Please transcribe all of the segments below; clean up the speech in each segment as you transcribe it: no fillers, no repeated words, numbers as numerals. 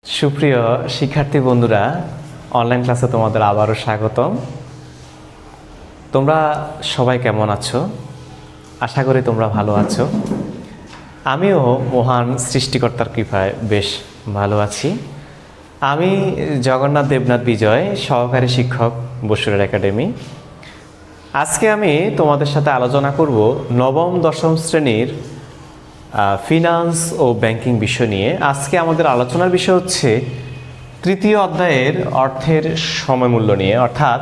সুপ্রিয় শিক্ষার্থী বন্ধুরা, অনলাইন ক্লাসে তোমাদের আবারও স্বাগতম। তোমরা সবাই কেমন আছো? আশা করি তোমরা ভালো আছো। আমিও মহান সৃষ্টিকর্তার কৃপায় বেশ ভালো আছি। আমি জগন্নাথ দেবনাথ বিজয়, সহকারী শিক্ষক বসুরের একাডেমি। আজকে আমি তোমাদের সাথে আলোচনা করব নবম দশম শ্রেণীর ফিনান্স ও ব্যাংকিং বিষয় নিয়ে। আজকে আমাদের আলোচনার বিষয় হচ্ছে তৃতীয় অধ্যায়ের অর্থের সময়মূল্য নিয়ে, অর্থাৎ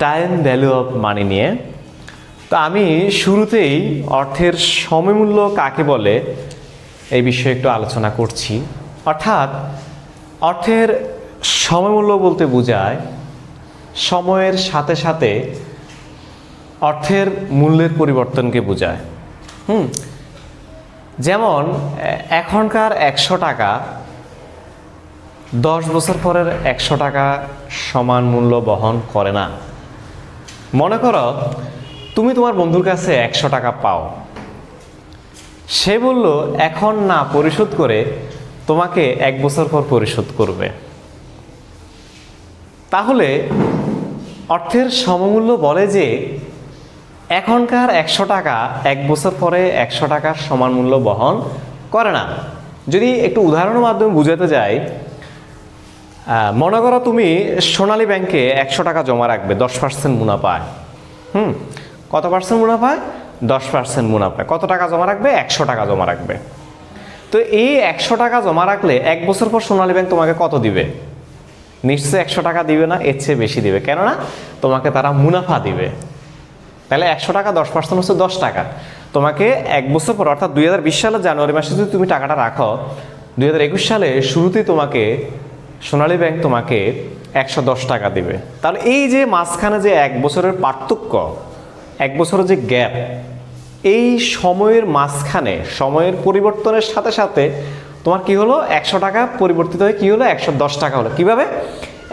টাইম ভ্যালু অফ মানি নিয়ে। তো আমি শুরুতেই অর্থের সময়মূল্য কাকে বলে এই বিষয়ে একটু আলোচনা করছি। অর্থাৎ অর্থের সময়মূল্য বলতে বোঝায় সময়ের সাথে সাথে অর্থের মূল্যের পরিবর্তনকে বোঝায়। যেমন এখনকার 100 টাকা 10 বছর পরের 100 টাকা সমান মূল্য বহন করে না। মনে করো তুমি তোমার বন্ধুর কাছে 100 টাকা পাও, সে বলল এখন না পরিশোধ করে তোমাকে 1 বছর পর পরিশোধ করবে। তাহলে অর্থের সমমূল্য বলে যে এখনকার 100 টাকা 1 বছর পরে 100 টাকার সমান মূল্য বহন করে না। যদি একটু উদাহরণের মাধ্যমে বুঝাতে যাই, মনে করো তুমি সোনালী ব্যাংকে 100 টাকা জমা রাখবে, 10% মুনাফায়। কত পার্সেন্ট মুনাফায়? 10% মুনাফায়। কত টাকা জমা রাখবে? 100 টাকা জমা রাখবে। তো এই 100 টাকা জমা রাখলে 1 বছর পর সোনালী ব্যাংক তোমাকে কত দিবে? নিশ্চয়ই 100 টাকা দিবে না, এর চেয়ে বেশি দিবে। কেননা তোমাকে তারা মুনাফা দিবে। তাহলে 100 টাকা 10% হচ্ছে 10 টাকা। তোমাকে 1 বছর পর, অর্থাৎ 2020 সালের জানুয়ারি মাসে যদি তুমি টাকাটা রাখো, 2021 সালে শুরুতেই তোমাকে সোনালী ব্যাংক তোমাকে 110 টাকা দিবে। তাহলে এই যে মাঝখানে যে 1 বছরের পার্থক্য, 1 বছরের যে গ্যাপ, এই সময়ের মাঝখানে সময়ের পরিবর্তনের সাথে সাথে তোমার কি হলো? 100 টাকা পরিবর্তিত হয়ে কি হলো? 110 টাকা হলো। কিভাবে?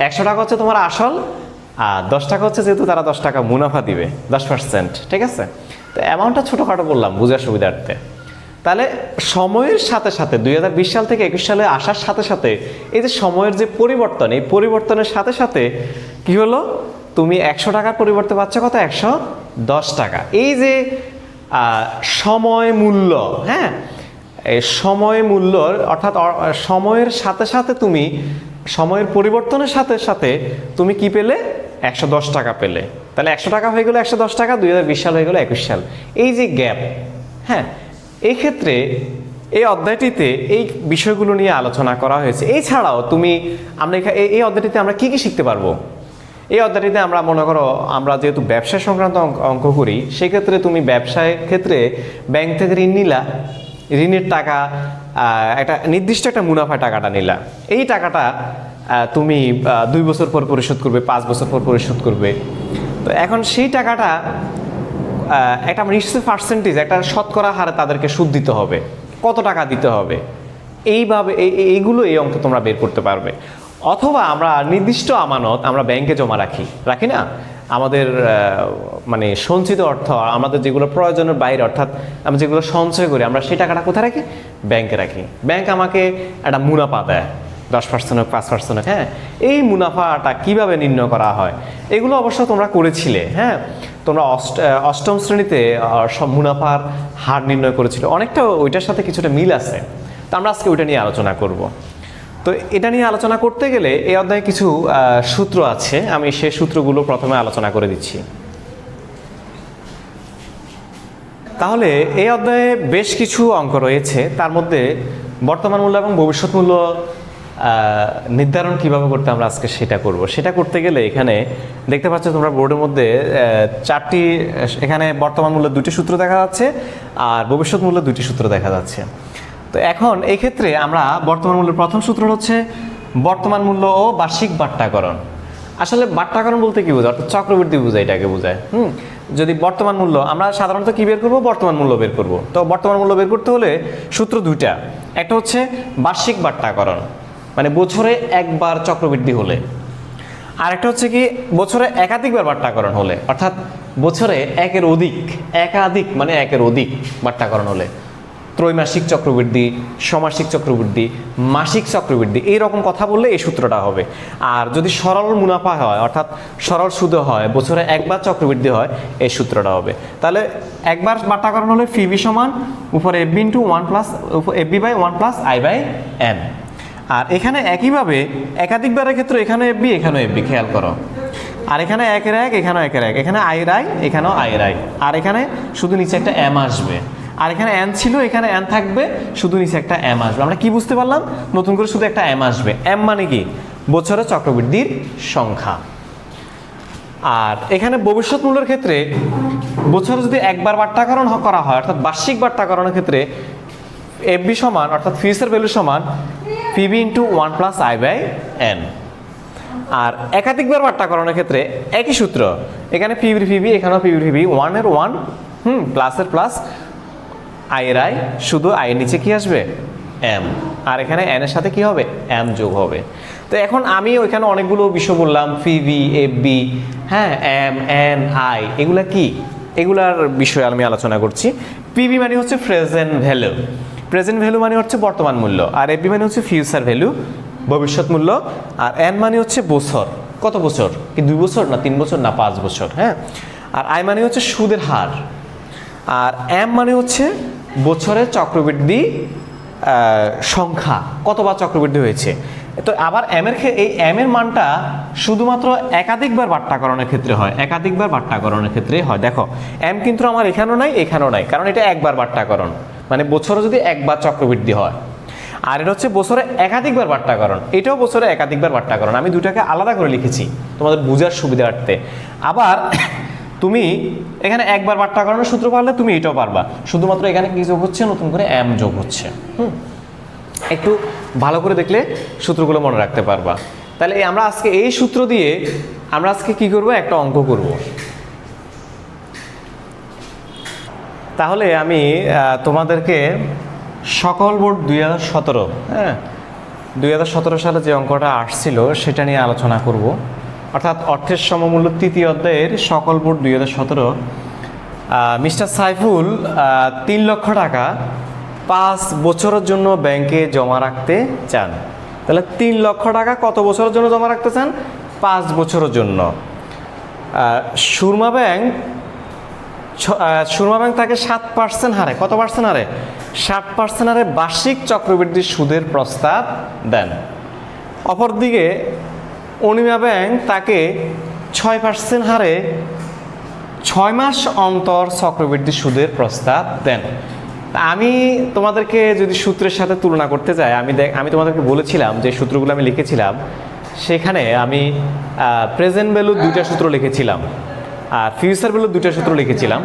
100 টাকা হচ্ছে তোমার আসল, আর 10 টাকা হচ্ছে যেহেতু তারা 10 টাকা মুনাফা দিবে, 10%। ঠিক আছে? তো অ্যামাউন্টটা ছোটোখাটো বললাম বোঝার সুবিধার্থে। তাহলে সময়ের সাথে সাথে 2020 সাল থেকে 21 সালে আসার সাথে সাথে এই যে সময়ের যে পরিবর্তন, এই পরিবর্তনের সাথে সাথে কি হলো? তুমি 100 টাকার পরিবর্তে পাচ্ছ কত? 110 টাকা। এই যে সময় মূল্য, হ্যাঁ, এই সময় মূল্য অর্থাৎ সময়ের সাথে সাথে তুমি সময়ের পরিবর্তনের সাথে সাথে তুমি কি পেলে? 110 টাকা পেলে। তাহলে 100 টাকা হয়ে গেল 110 টাকা, 2020 সাল হয়ে গেল 21 সাল। এই যে গ্যাপ, হ্যাঁ, এই ক্ষেত্রে এই অধ্যায়টিতে এই বিষয়গুলো নিয়ে আলোচনা করা হয়েছে। এছাড়াও তুমি আমরা এই অধ্যায়টিতে আমরা কি কি শিখতে পারবো? এই অধ্যায়টিতে আমরা মনে করো আমরা যেহেতু ব্যবসা সংক্রান্ত অঙ্ক করি, সেক্ষেত্রে তুমি ব্যবসায় ক্ষেত্রে ব্যাংক থেকে ঋণ নিলা, ঋণের টাকা একটা নির্দিষ্ট একটা মুনাফা টাকাটা নিলা। এই টাকাটা তুমি 2 বছর পর পরিশোধ করবে, 5 বছর পর পরিশোধ করবে। তো এখন সেই টাকাটা একটা নিশ্চিত পার্সেন্টেজ, একটা শতকরা হারে তাদেরকে সুদ দিতে হবে। কত টাকা দিতে হবে? এইভাবে এইগুলো এই অঙ্কে তোমরা বের করতে পারবে। অথবা আমরা নির্দিষ্ট আমানত আমরা ব্যাংকে জমা রাখি না, আমাদের মানে সঞ্চিত অর্থ, আমাদের যেগুলো প্রয়োজনের বাইরে, অর্থাৎ আমরা যেগুলো সঞ্চয় করি, আমরা সেই টাকাটা কোথায় রাখি? ব্যাংকে রাখি। ব্যাংক আমাকে একটা মুনাফা দেয়, 10% হোক 5% হোক। হ্যাঁ, এই মুনাফাটা কিভাবে নির্ণয় করা হয় এগুলো অবশ্য তোমরা করেছিলে। হ্যাঁ, তোমরা অষ্টম শ্রেণীতে সব মুনাফার হার নির্ণয় করেছিল, অনেকটা ওইটার সাথে কিছুটা মিল আছে। তো আমরা আজকে ওইটা নিয়ে আলোচনা করব। তো এটা নিয়ে আলোচনা করতে গেলে এই অধ্যায়ে কিছু সূত্র আছে, আমি সেই সূত্রগুলো প্রথমে আলোচনা করে দিচ্ছি। তাহলে এই অধ্যায়ে বেশ কিছু অঙ্ক রয়েছে, তার মধ্যে বর্তমান মূল্য এবং ভবিষ্যৎ মূল্য নির্ধারণ কিভাবে করতে আমরা আজকে সেটা করব। সেটা করতে গেলে এখানে দেখতে পাচ্ছ তোমরা বোর্ডের মধ্যে 4টি, এখানে বর্তমান মূল্যের 2টি সূত্র দেখা যাচ্ছে আর ভবিষ্যৎ মূল্যের 2টি সূত্র দেখা যাচ্ছে। তো এখন এই ক্ষেত্রে আমরা বর্তমান মূল্যের প্রথম সূত্র হচ্ছে বর্তমান মূল্য ও বার্ষিক বাট্টাকরণ। আসলে বাট্টাকরণ বলতে কি বোঝায়? অর্থাৎ চক্রবৃদ্ধি বোঝায়, এটাকে বোঝায়। যদি বর্তমান মূল্য আমরা সাধারণত কি বের করব? বর্তমান মূল্য বের করব। তো বর্তমান মূল্য বের করতে হলে সূত্র 2টা। একটা হচ্ছে বার্ষিক বাট্টাকরণ, মানে বছরে একবার চক্রবৃদ্ধি হলে। আর একটা হচ্ছে কি বছরে একাধিকবার বাট্টাকরণ হলে, অর্থাৎ বছরে একাধিক মানে একের অধিক বাট্টাকরণ হলে। ত্রৈমাসিক চক্রবৃদ্ধি, ষমাসিক চক্রবৃদ্ধি, মাসিক চক্রবৃদ্ধি, এইরকম কথা বললে এই সূত্রটা হবে। আর যদি সরল মুনাফা হয় অর্থাৎ সরল সুদে হয়, বছরে একবার চক্রবৃদ্ধি হয়, এই সূত্রটা হবে। তাহলে একবার বাট্টাকরণ হলে ফিবি সমান উপরে FV into 1 plus FV by 1 plus I by N. আর এখানে একইভাবে একাধিকবারের ক্ষেত্রে এখানে এফবি এখানেও এফবি, খেয়াল করো। আর এখানে একের এক, এখানেও একের এক, এখানে আয়ের আই, এখানেও আয়ের আই, আর এখানে শুধু নিচে একটা এম আসবে। আর এখানে এন ছিল, এখানে এন থাকবে, শুধু নিচে একটা এম আসবে। আমরা কি বুঝতে পারলাম? নতুন করে শুধু একটা এম আসবে। এম মানে কি? বছরে চক্রবৃদ্ধির সংখ্যা। আর এখানে ভবিষ্যৎ মূল্যের ক্ষেত্রে বছরে যদি একবার বাট্টাকরণ করা হয় অর্থাৎ বার্ষিক বাট্টাকরণের ক্ষেত্রে এফবি সমান অর্থাৎ ফিউচার ভ্যালু সমান PV into 1 plus I by N. আর একাধিকবার বাট্টাকরণের ক্ষেত্রে একই সূত্র, এখানে পিবির পিবি, এখানেও পিবির পিবি, 1 এর 1 প্লাসের প্লাস আয়ের আই, শুধু আয়ের নিচে কি আসবে? এম। আর এখানে এন এর সাথে কি হবে? এম যোগ হবে। তো এখন আমি ওইখানে অনেকগুলো বিষয় বললাম, পিবি, এফবি, হ্যাঁ, এম, এন, আই, এগুলা কি? এগুলার বিষয়ে আমি আলোচনা করছি। পিবি মানে হচ্ছে প্রেজেন্ট ভ্যালু, প্রেজেন্ট ভ্যালু মানে হচ্ছে বর্তমান মূল্য। আর এফবি মানে হচ্ছে ফিউচার ভ্যালু, ভবিষ্যৎ মূল্য। আর এন মানে হচ্ছে বছর, কত বছর? কি 2 বছর না 3 বছর না 5 বছর, হ্যাঁ। আর আই মানে হচ্ছে সুদের হার। আর এম মানে হচ্ছে বছরের চক্রবৃদ্ধি সংখ্যা, কতবার চক্রবৃদ্ধি হয়েছে। তো আবার এই এম এর মানটা শুধুমাত্র একাধিকবার বাট্টাকরণের ক্ষেত্রে হয়, একাধিকবার বাট্টাকরণের ক্ষেত্রে হয়। দেখো এম কিন্তু আমার এখানেও নাই, এখানেও নাই, কারণ এটা একবার বাট্টাকরণ, মানে বছরে যদি একবার চক্রবৃদ্ধি হয়। আর এটা হচ্ছে বছরে একাধিকবার বাট্টাকরণ, এটাও বছরে একাধিকবার বাট্টাকরণ। আমি দুটাকে আলাদা করে লিখেছি তোমাদের বোঝার সুবিধার্থে। আবার তুমি এখানে একবার বাট্টাকরণের সূত্র পারলে তুমি এটাও পারবা, শুধুমাত্র এখানে কি যোগ হচ্ছে? নতুন করে এম যোগ হচ্ছে। একটু ভালো করে দেখলে সূত্রগুলো মনে রাখতে পারবা। তাহলে আমরা আজকে এই সূত্র দিয়ে আমরা আজকে কি করব? একটা অঙ্ক করব। তাহলে আমি তোমাদেরকে সকল বোর্ড 2017, হ্যাঁ, 2017 সালে যে অঙ্কটা আসছিল সেটা নিয়ে আলোচনা করব। অর্থাৎ অর্থের সমমূল্য তৃতীয় অধ্যায়ের সকল বোর্ড 2017। মিস্টার সাইফুল 3 লক্ষ টাকা 5 বছরের জন্য ব্যাংকে জমা রাখতে চান। তাহলে 3 লক্ষ টাকা কত বছরের জন্য জমা রাখতে চান? 5 বছরের জন্য। সুরমা ব্যাংক তাকে 7% হারে, কত পার্সেন্ট হারে? 7% হারে বার্ষিক চক্রবৃদ্ধি সুদের প্রস্তাব দেন। অপরদিকে অনিমা ব্যাংক তাকে 6% হারে 6 মাস অন্তর চক্রবৃদ্ধি সুদের প্রস্তাব দেন। আমি তোমাদেরকে যদি সূত্রের সাথে তুলনা করতে যাই, আমি তোমাদেরকে বলেছিলাম যে সূত্রগুলো আমি লিখেছিলাম, সেখানে আমি প্রেজেন্ট ভ্যালু 2টা সূত্র লিখেছিলাম আর ফিউচার ভ্যালু 2টা সূত্র লিখেছিলাম।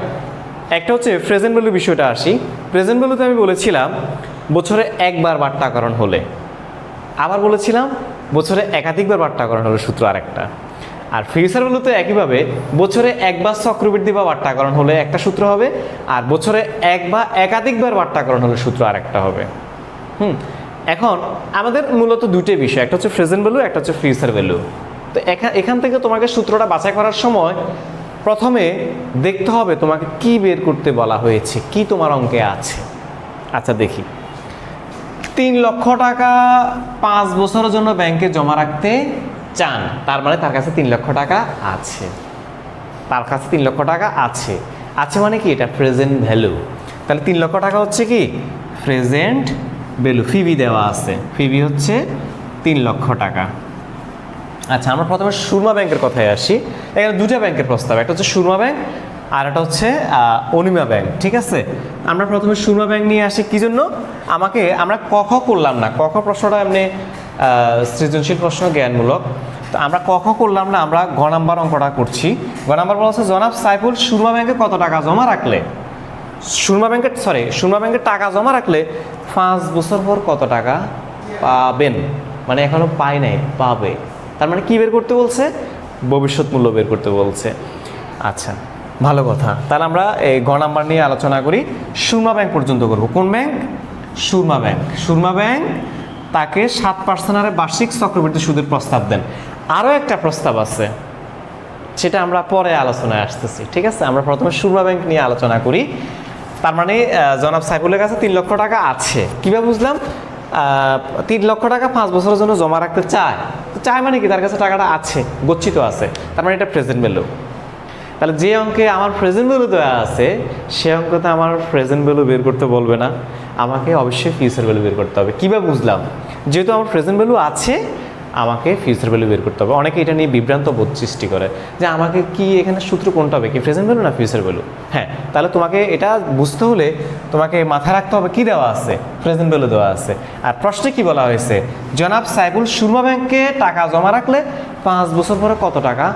একটা হচ্ছে প্রেজেন্ট ভ্যালু বিষয়টা আসি। প্রেজেন্ট ভ্যালুতে আমি বলেছিলাম বছরে একবার বাট্টাকরণ হলে, আবার বলেছিলাম বছরে একাধিকবার বাট্টাকরণ হলে সূত্র আরেকটা। আর ফিউচার ভ্যালুতে একইভাবে বছরে একবার চক্রবৃদ্ধি বা বাট্টাকরণ হলে একটা সূত্র হবে, আর বছরে এক বা একাধিকবার বাট্টাকরণ হলে সূত্র আরেকটা হবে। এখন আমাদের মূলত দুটোই বিষয়, একটা হচ্ছে প্রেজেন্ট ভ্যালু, একটা হচ্ছে ফিউচার ভ্যালু। তো এখান থেকে তোমাকে সূত্রটা বাছাই করার সময় প্রথমে দেখতে হবে তোমাকে কি বের করতে বলা হয়েছে, কি তোমার অঙ্কে আছে। আচ্ছা দেখি, 3 লক্ষ টাকা 5 বছরের জন্য ব্যাংকে জমা রাখতে চান, তার মানে তার কাছে 3 লক্ষ টাকা আছে, তার কাছে 3 লক্ষ টাকা আছে। আছে মানে কি? এটা প্রেজেন্ট ভ্যালু। তাহলে 3 লক্ষ টাকা হচ্ছে কি? Present value. ফিবি দেওয়া আছে, ফিবি হচ্ছে 3 লক্ষ টাকা। আচ্ছা, আমরা প্রথমে সুরমা ব্যাংকের কথায় আসি। এখানে 2টা ব্যাংকের প্রস্তাব, একটা হচ্ছে সুরমা ব্যাংক আর একটা হচ্ছে অনিমা ব্যাংক, ঠিক আছে। আমরা প্রথমে সুরমা ব্যাংক নিয়ে আসি, কি জন্য? আমরা ক খ করলাম না, ক খ প্রশ্নটা এমনি সৃজনশীল প্রশ্ন, জ্ঞানমূলক। তো আমরা ক খ করলাম না, আমরা গ নাম্বার অঙ্কটা করছি। গ নাম্বার বলা হচ্ছে জনাব সাইফুল সুরমা ব্যাংকে কত টাকা জমা রাখলে, সুরমা ব্যাংকে টাকা জমা রাখলে 5 বছর পর কত টাকা পাবেন। মানে এখনো পাই নাই, পাবে। তার মানে কি বের করতে বলছে? ভবিষ্যৎ মূল্য বের করতে বলছে। আচ্ছা, ভালো কথা। তাহলে আমরা এই গ নাম্বার নিয়ে আলোচনা করি। সুরমা ব্যাংক পর্যন্ত করব। কোন bank? Surma bank. Surma bank তাকে 7% হারে বার্ষিক চক্রবৃদ্ধি সুদের প্রস্তাব দেন। আরও একটা প্রস্তাব আছে, সেটা আমরা পরে আলোচনায় আসতেছি, ঠিক আছে। আমরা প্রথমে সুরমা ব্যাংক নিয়ে আলোচনা করি। তার মানে জনাব সাইফুলের কাছে 3 লক্ষ টাকা আছে। কীভাবে বুঝলাম? 3 লক্ষ টাকা 5 বছরের জন্য জমা রাখতে চায়। তো চায় মানে কি, তার কাছে টাকাটা আছে, গচ্ছিত আছে, তার মানে এটা প্রেজেন্ট ভ্যালু। তাহলে যে অঙ্কে আমার প্রেজেন্ট ভ্যালু দেওয়া আছে সে অঙ্কতে আমার প্রেজেন্ট ভ্যালু বের করতে বলবে না, আমাকে অবশ্যই ফিউচার ভ্যালু বের করতে হবে। কীভাবে বুঝলাম? যেহেতু আমার প্রেজেন্ট ভ্যালু আছে, আমাকে ফিউচার ভ্যালু বের করতে হবে। অনেকে এটা নিয়ে বিভ্রান্ত বোধ সৃষ্টি করে যে আমাকে কি এখানে সূত্র কোনটা হবে, কি প্রেজেন্ট ভ্যালু না ফিউচার ভ্যালু? হ্যাঁ, তাহলে তোমাকে এটা বুঝতে হলে তোমাকে মাথায় রাখতে হবে কি দেওয়া আছে, প্রেজেন্ট ভ্যালু দেওয়া আছে। আর প্রশ্নে কি বলা হয়েছে? জনাব সাইফুল সুরমা ব্যাংকে টাকা জমা রাখলে 5 বছর পরে কত টাকা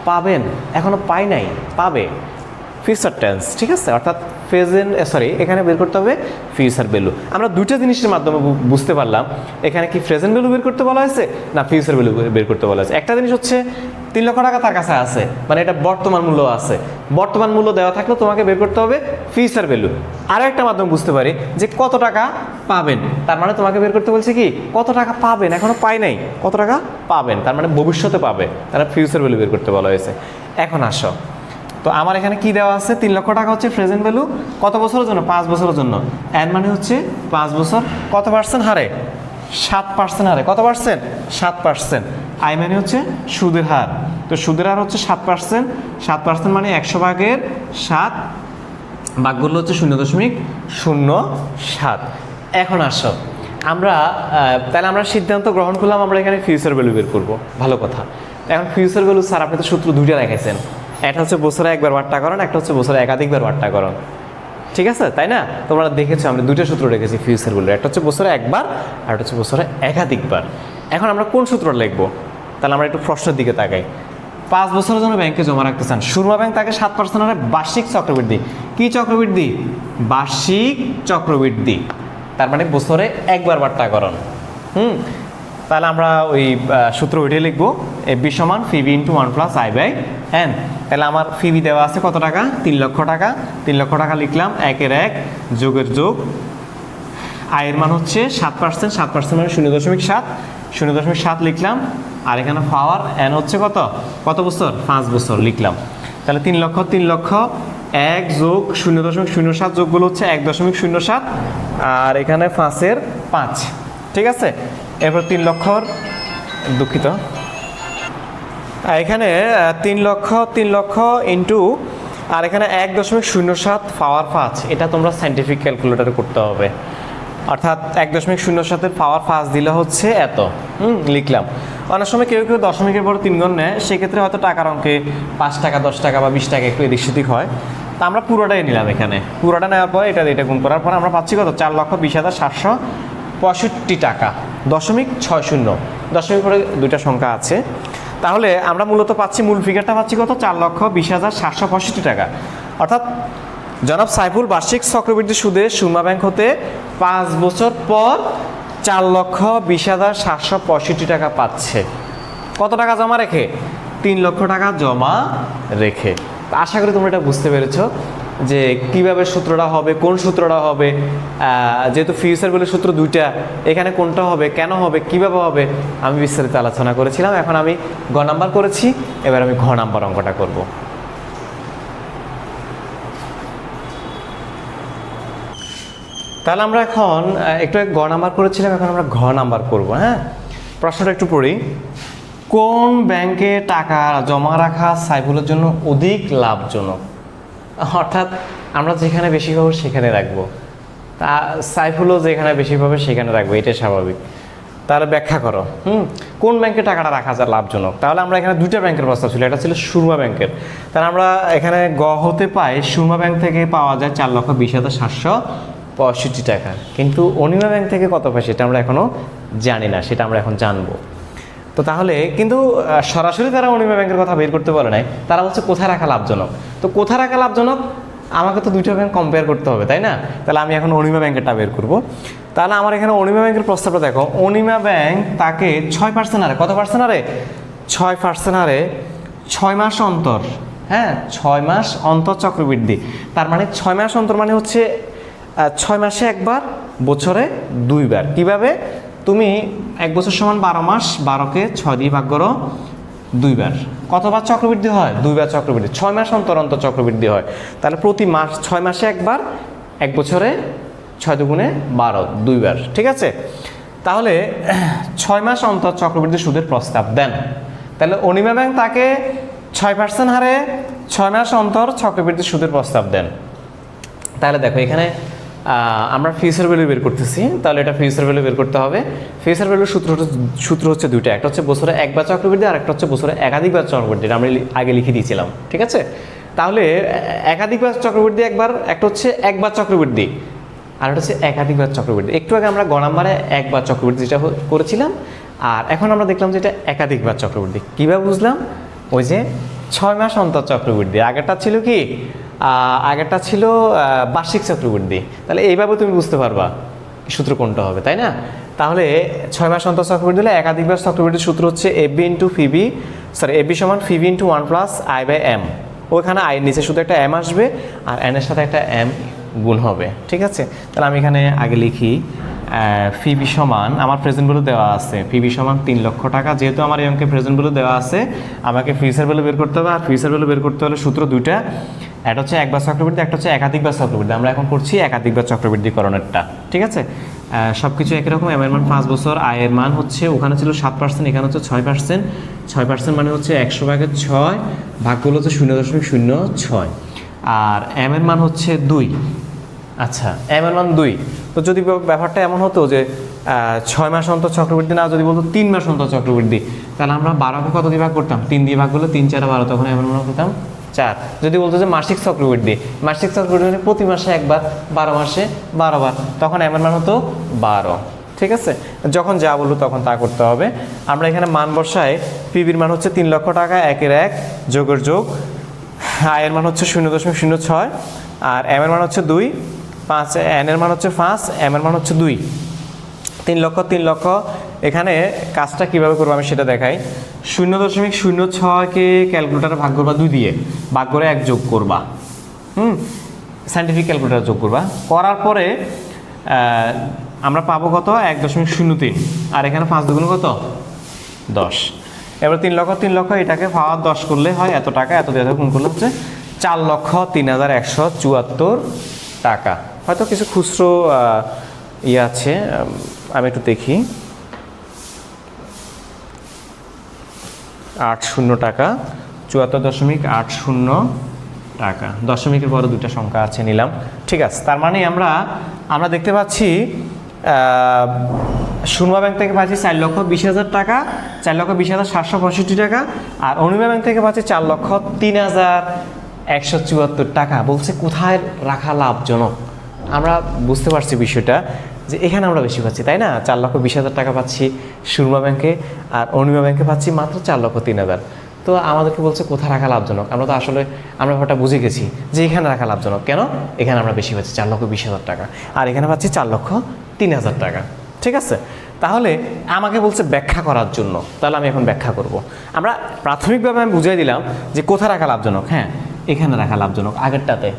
পাবেন? এখনো পাই নাই, পাবে। ফিউচার টেন্স, ঠিক আছে, অর্থাৎ প্রেজেন্ট, এখানে বের করতে হবে ফিউচার ভ্যালু। আমরা দুটো জিনিসের মাধ্যমে বুঝতে পারলাম এখানে কি প্রেজেন্ট ভ্যালু বের করতে বলা হয়েছে না ফিউচার ভ্যালু বের করতে বলা হয়েছে। একটা জিনিস হচ্ছে 3 লক্ষ টাকা তার কাছে আছে, মানে এটা বর্তমান মূল্য আছে, বর্তমান মূল্য দেওয়া থাকলে তোমাকে বের করতে হবে ফিউচার ভ্যালু। আরও একটা মাধ্যমে বুঝতে পারি যে কত টাকা পাবেন, তার মানে তোমাকে বের করতে বলছে কি কত টাকা পাবেন, এখনো পাই নাই, কত টাকা পাবেন, তার মানে ভবিষ্যতে পাবে, তারা ফিউচার ভ্যালু বের করতে বলা হয়েছে। এখন আসো, তো আমার এখানে কি দেওয়া আছে? 3 লক্ষ টাকা হচ্ছে প্রেজেন্ট ভ্যালু, কত বছরের জন্য? 5 বছরের জন্য। এন মানে হচ্ছে 5 বছর, কত পার্সেন্ট হারে? 7% হারে। কত পার্সেন্ট? 7%। আই মানে হচ্ছে সুদের হার, তো সুদের হার হচ্ছে 7%। 7% মানে 100 ভাগের 7, ভাগ করলে হচ্ছে 0.07। এখন আসো আমরা তাহলে আমরা সিদ্ধান্ত গ্রহণ করলাম আমরা এখানে ফিউচার ভ্যালু বের করবো, ভালো কথা। এখন ফিউচার ভ্যালু স্যার আপনি তো সূত্র দুইটা রেখেছেন, একটা হচ্ছে বছরে একবার বাট্টাকরণ, একটা হচ্ছে বছরে একাধিকবার বাট্টাকরণ, ঠিক আছে, তাই না? তোমরা দেখেছো আমরা দুইটা সূত্র রেখেছি ফিউচার ভ্যালু, একটা হচ্ছে বছরে একবার আর একটা হচ্ছে বছরে একাধিকবার। এখন আমরা কোন সূত্র লিখবো? তাহলে আমরা একটু প্রশ্নের দিকে তাকাই। 5 বছরের জন্য ব্যাংকে জমা রাখতে চান, সুরমা ব্যাংক তাকে 7% হারে বার্ষিক চক্রবৃদ্ধি, কি চক্রবৃদ্ধি? বার্ষিক চক্রবৃদ্ধি, তার মানে বছরে একবার বাট্টাকরণ। তাহলে আমরা ওই সূত্র ওইটাই লিখবো, এফবি সমান ফিবি ইন্টু 1+i/n। তাহলে আমার ফিবি দেওয়া আছে কত টাকা? 3 লক্ষ টাকা। 3 লক্ষ টাকা লিখলাম, 1-এর 1 যোগের যোগ, আয়ের মান হচ্ছে 7%, 7% মানে 0.7, 0.7 লিখলাম। আর এখানে পাওয়ার এন হচ্ছে কত, কত বছর? 5 বছর লিখলাম। তাহলে 3 লক্ষ 1 যোগ 0.07 যোগগুলো হচ্ছে 1.07, আর এখানে 5-এর 5, ঠিক আছে। এরপর 3 লক্ষর, দুঃখিত, এখানে 3 লক্ষ ইন্টু, আর এখানে 1.07 পাওয়ার 5, এটা তোমরা সাইন্টিফিক ক্যালকুলেটারে করতে হবে, অর্থাৎ 1.07 পাওয়ার 5 দিলে হচ্ছে এত। লিখলাম। অনেক সময় কেউ কেউ দশমিকের পর 3 গুণ নেয়, সেক্ষেত্রে হয়তো টাকার অঙ্কে 5 টাকা 10 টাকা বা 20 টাকা একটু এদিক সেদিক হয়। তা আমরা পুরোটাই নিলাম, এখানে পুরোটা নেওয়ার পর এটা গুণ করার পর আমরা পাচ্ছি কত? 4,20,765 টাকা, 0.60, দশমিক পরে দুইটা সংখ্যা আছে। তাহলে আমরা মূলত পাচ্ছি, মূল ফিগারটা পাচ্ছি কত? 4,20,765 টাকা। অর্থাৎ জনাব সাইফুল বার্ষিক চক্রবৃদ্ধি সুদে সুরমা ব্যাংক হতে 5 বছর পর 4,20,765 টাকা পাচ্ছে। কত টাকা জমা রেখে? 3 লক্ষ টাকা জমা রেখে। আশা করি তোমরা এটা বুঝতে পেরেছো যে কিভাবে সূত্রটা হবে, কোন সূত্রটা হবে। যেহেতু ফিউচার ভ্যালু সূত্র দুইটা, এখানে কোনটা হবে, কেন হবে, কিভাবে হবে, আমি বিস্তারিত আলোচনা করেছিলাম। এখন আমি গ নাম্বার করেছি, এবার আমি ঘ নাম্বার অঙ্কটা করব। তাহলে আমরা এখন একটু গ নাম্বার করেছিলাম, এখন আমরা ঘ নাম্বার করব। হ্যাঁ, প্রশ্নটা একটু পড়ি। কোন ব্যাংকে টাকা জমা রাখা সাইফুলের জন্য অধিক লাভজনক? অর্থাৎ আমরা যেখানে বেশি পাবো সেখানে রাখবো, তা সাইফুলও যেখানে বেশি পাবে সেখানে রাখবো, এটাই স্বাভাবিক। তাহলে ব্যাখ্যা করো, কোন ব্যাংকে টাকাটা রাখা যায় লাভজনক? তাহলে আমরা এখানে দুইটা ব্যাংকের প্রস্তাব ছিল, এটা ছিল সুরমা ব্যাংকের। তাহলে আমরা এখানে গ হতে পাই সুরমা ব্যাংক থেকে পাওয়া যায় 4,20,765 টাকা, কিন্তু অনিমা ব্যাংক থেকে কত পাই সেটা আমরা এখনো জানি না, সেটা আমরা এখন জানবো। তো তাহলে কিন্তু সরাসরি তারা অনিমা ব্যাংকের কথা বের করতে বলে নাই, তারা হচ্ছে কোথায় রাখা লাভজনক। তো কোথায় রাখা লাভজনক, আমাকে তো দুইটা ব্যাংক কম্পেয়ার করতে হবে, তাই না? তাহলে আমি এখন অনিমা ব্যাংকেরটা বের করব। তাহলে আমার এখানে অনিমা ব্যাংকের প্রস্তাবটা দেখো। অনিমা ব্যাংক তাকে 6% হারে, কত পার্সেন্ট হারে? 6% হারে 6 মাস অন্তর, হ্যাঁ 6 মাস অন্তর চক্রবৃদ্ধি। তার মানে 6 মাস অন্তর মানে হচ্ছে 6 মাসে একবার, বছরে 2 বার। কিভাবে? তুমি 1 বছর সমান 12 মাস, 12কে 6 দিয়ে ভাগ করো, 2 বার। কতবার চক্রবৃদ্ধি হয়? 2 বার চক্রবৃদ্ধি। 6 মাস অন্তর অন্তর চক্রবৃদ্ধি হয়। তাহলে প্রতি মাস 6 মাসে একবার এক বছরে 6 দুগুণে 12 দুইবার, ঠিক আছে। তাহলে 6 মাস অন্তর চক্রবৃদ্ধি সুদের প্রস্তাব দেন। তাহলে অনিমা ব্যাংক তাকে 6% হারে 6 মাস অন্তর চক্রবৃদ্ধি সুদের প্রস্তাব দেন। তাহলে দেখো এখানে আমরা ফিউচার ভ্যালু বের করতেছি, তাহলে এটা ফিউচার ভ্যালু বের করতে হবে। ফিউচার ভ্যালুর সূত্র হচ্ছে দুইটা, একটা হচ্ছে বছরে একবার চক্রবৃদ্ধি আর একটা হচ্ছে বছরে একাধিকবার চক্রবৃদ্ধি, আমরা আগে লিখে দিয়েছিলাম, ঠিক আছে। তাহলে একাধিকবার চক্রবৃদ্ধি একবার, একটা হচ্ছে একবার চক্রবৃদ্ধি আর একটা হচ্ছে একাধিকবার চক্রবৃদ্ধি। একটু আগে আমরা গ নাম্বারে একবার চক্রবৃদ্ধি যেটা করেছিলাম, আর এখন আমরা দেখলাম যে এটা একাধিকবার চক্রবৃদ্ধি। কীভাবে বুঝলাম? ওই যে 6 মাস অন্তর চক্রবৃদ্ধি, আগেরটা ছিল কি, আগেরটা ছিল বার্ষিক চক্রবৃদ্ধি। তাহলে এইভাবে তুমি বুঝতে পারবা সূত্র কোনটা হবে, তাই না? তাহলে 6 মাস অন্তর চক্রবৃদ্ধি হলে একাধিকবার চক্রবৃদ্ধির সূত্র হচ্ছে এবি ইন্টু ফিবি, এবি সমান ফিবি into 1 plus I by M. ওইখানে আইয়ের নিচে শুধু একটা এম আসবে আর এনের সাথে একটা এম গুণ হবে, ঠিক আছে। তাহলে আমি এখানে আগে লিখি ফিবি সমান, আমার প্রেজেন্ট ভ্যালু দেওয়া আছে, ফিবি সমান 3 লক্ষ টাকা। যেহেতু আমার এই অঙ্কে প্রেজেন্ট ভ্যালু দেওয়া আছে, আমাকে ফিউচার ভ্যালু বের করতে হবে। আর ফিউচার ভ্যালু বের করতে হলে সূত্র দুইটা, একটা হচ্ছে একবার চক্রবৃদ্ধি, একটা হচ্ছে একাধিকবার চক্রবৃদ্ধি। আমরা এখন করছি একাধিকবার চক্রবৃদ্ধিকরণেরটা, ঠিক আছে। সব কিছু একই রকম। এমের মান 5 বছর, আয়ের মান হচ্ছে ওখানে ছিল 7%, এখানে হচ্ছে 6%। 6% মানে হচ্ছে 100/6, ভাগগুলো হচ্ছে 0.06। আর এমের মান হচ্ছে 2। আচ্ছা, এমের মান 2। তো যদি ব্যাপারটা এমন হতো যে 6 মাস অন্তর চক্রবৃদ্ধি না, যদি বলতো 3 মাস অন্তর চক্রবৃদ্ধি, তাহলে আমরা 12কে কত দিয়ে ভাগ করতাম? 3 দিয়ে ভাগ করলে 3 4 12, তখন এমের মান করতাম 4। যদি বলতো যে মাসিক চক্রবৃদ্ধি, মাসিক চক্রবৃদ্ধি মানে প্রতি মাসে একবার, 12 মাসে 12 বার, তখন এমের মান হতো 12, ঠিক আছে। যখন যা বললো তখন তা করতে হবে। আমরা এখানে মান বসায়, পিবির মান হচ্ছে 3 লক্ষ টাকা, 1-এর 1 যোগের যোগ, আয়ের মান হচ্ছে 0.06, আর এমের মান হচ্ছে 2, 5, এনের মান হচ্ছে 5, এমের মান হচ্ছে 2। 3 লক্ষ। এখানে কাজটা কীভাবে করবো আমি সেটা দেখাই। 0.06কে ক্যালকুলেটারে ভাগ করবা 2 দিয়ে, ভাগ করে 1 যোগ করবা, সায়েন্টিফিক ক্যালকুলেটার যোগ করবা। করার পরে আমরা পাবো কত? 1.03। আর এখানে 5 দুগুণ কত? 10। এবার 3 লক্ষ, এটাকে পাওয়ার 10 করলে হয় এত টাকা, এত দিয়ে গুণ করলে হচ্ছে 4,03,174 টাকা। হয়তো কিছু খুচরো ইয়ে আছে, আমি একটু দেখি। 80 টাকা, 74.80 টাকা। দশমিকের পরে দুটো সংখ্যা আছে, নিলাম, ঠিক আছে। তার মানে আমরা দেখতে পাচ্ছি সুরমা ব্যাংক থেকে পাচ্ছি 4,20,000 টাকা, 4,20,765 টাকা। আর অনিমা ব্যাংক থেকে পাচ্ছি 4,03,174 টাকা। বলছে কোথায় রাখা লাভজনক। আমরা বুঝতে পারছি বিষয়টা যে এখানে আমরা বেশি পাচ্ছি, তাই না? 4,20,000 টাকা পাচ্ছি সুরমা ব্যাংকে, আর অনিমা ব্যাংকে পাচ্ছি মাত্র 4,03,000। তো আমাদেরকে বলছে কোথায় রাখা লাভজনক। আমরা তো আসলে আমরা ব্যাপারটা বুঝে গেছি যে এখানে রাখা লাভজনক। কেন? এখানে আমরা বেশি পাচ্ছি 4,20,000 টাকা, আর এখানে পাচ্ছি 4,03,000 টাকা, ঠিক আছে। তাহলে আমাকে বলছে ব্যাখ্যা করার জন্য, তাহলে আমি এখন ব্যাখ্যা করব। আমরা প্রাথমিকভাবে আমি বুঝিয়ে দিলাম যে কোথায় রাখা লাভজনক। হ্যাঁ, এখানে রাখা লাভজনক, আগেরটাতে।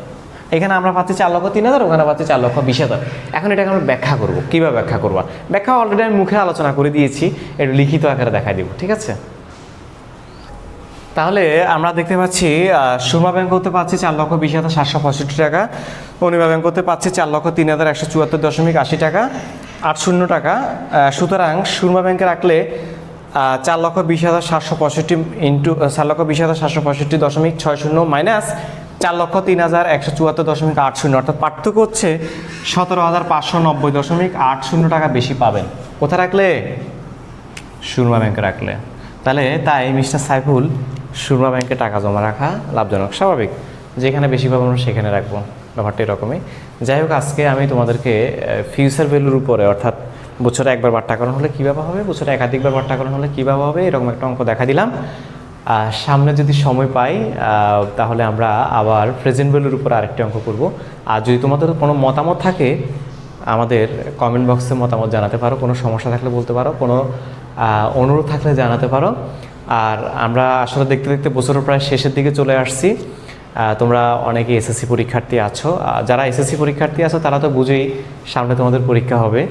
এখানে আমরা পাচ্ছি 4,03,000, ওখানে পাচ্ছি 4,20,000। এখন এটাকে আমরা ব্যাখ্যা করব। কীভাবে ব্যাখ্যা করবো? ব্যাখ্যা অলরেডি আমি মুখে আলোচনা করে দিয়েছি, একটু লিখিত আকারে দেখাই দেবো, ঠিক আছে। তাহলে আমরা দেখতে পাচ্ছি সুরমা ব্যাংক হতে পাচ্ছি 4,20,765 টাকা, অনিমা ব্যাংক হতে পাচ্ছি 4,03,174.80 টাকা, 80 টাকা। সুতরাং সুরমা ব্যাংকে রাখলে 4,20,765 ইন্টু 4,20,765.60 মাইনাস 4,03,174.80, অর্থাৎ পার্থক্য হচ্ছে 17,590.80 টাকা বেশি পাবেন। কোথায় রাখলে? সুরমা ব্যাংকে রাখলে। তাহলে তাই মিস্টার সাইফুল সুরমা ব্যাংকে টাকা জমা রাখা লাভজনক, স্বাভাবিক। যেখানে বেশি পাবো আমরা সেখানে রাখবো, ব্যাপারটা এরকমই। যাই হোক, আজকে আমি তোমাদেরকে ফিউচার ভ্যালুর উপরে, অর্থাৎ বছরে একবার বাট্টাকরণ হলে কীভাবে হবে, বছরে একাধিকবার বাট্টাকরণ হলে কীভাবে হবে, এরকম একটা অঙ্ক দেখা দিলাম। সামনে যদি সময় পাই তাহলে আমরা আবার প্রেজেন্ট ভ্যালুর উপর আরেকটি অঙ্ক করব। আর যদি তোমাদের কোনো মতামত থাকে আমাদের কমেন্ট বক্সে মতামত জানাতে পারো, কোনো সমস্যা থাকলে বলতে পারো, কোনো অনুরোধ থাকলে জানাতে পারো। আর আমরা আসলে দেখতে দেখতে বছরের প্রায় শেষের দিকে চলে আসছি। তোমরা অনেকে এসএসসি পরীক্ষার্থী আছো, যারা এসএসসি পরীক্ষার্থী আছো তারা তো বুঝেই সামনে তোমাদের পরীক্ষা হবে,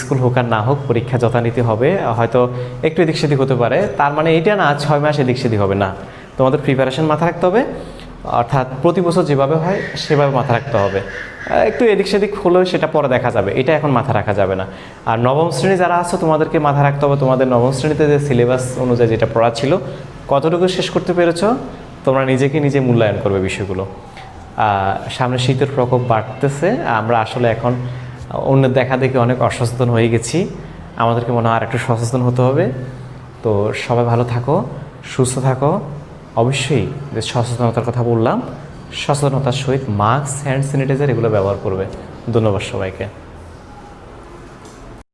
স্কুল হোক আর না হোক পরীক্ষা যথারীতি হবে, হয়তো একটু এদিক সেদিক হতে পারে। তার মানে এইটা না 6 মাস এদিক সেদিক হবে না, তোমাদের প্রিপারেশন মাথায় রাখতে হবে। অর্থাৎ প্রতি বছর যেভাবে হয় সেভাবে মাথা রাখতে হবে। একটু এদিক সেদিক হলেও সেটা পরে দেখা যাবে, এটা এখন মাথা রাখা যাবে না। আর নবম শ্রেণী যারা আছো তোমাদেরকে মাথা রাখতে হবে তোমাদের নবম শ্রেণীতে যে সিলেবাস অনুযায়ী যেটা পড়া ছিল কতটুকু শেষ করতে পেরেছো, তোমরা নিজেকে নিজে মূল্যায়ন করবে বিষয়গুলো। সামনে শীতের প্রকোপ বাড়তেছে, আমরা আসলে এখন অন্যের দেখা দেখে অনেক অসচেতন হয়ে গেছি, আমাদেরকে মনে হয় আর একটু সচেতন হতে হবে। তো সবাই ভালো থাকো, সুস্থ থাকো। অবশ্যই যে সচেতনতার কথা বললাম, সচেতনতার সহিত মাস্ক, হ্যান্ড স্যানিটাইজার এগুলো ব্যবহার করবে। ধন্যবাদ সবাইকে।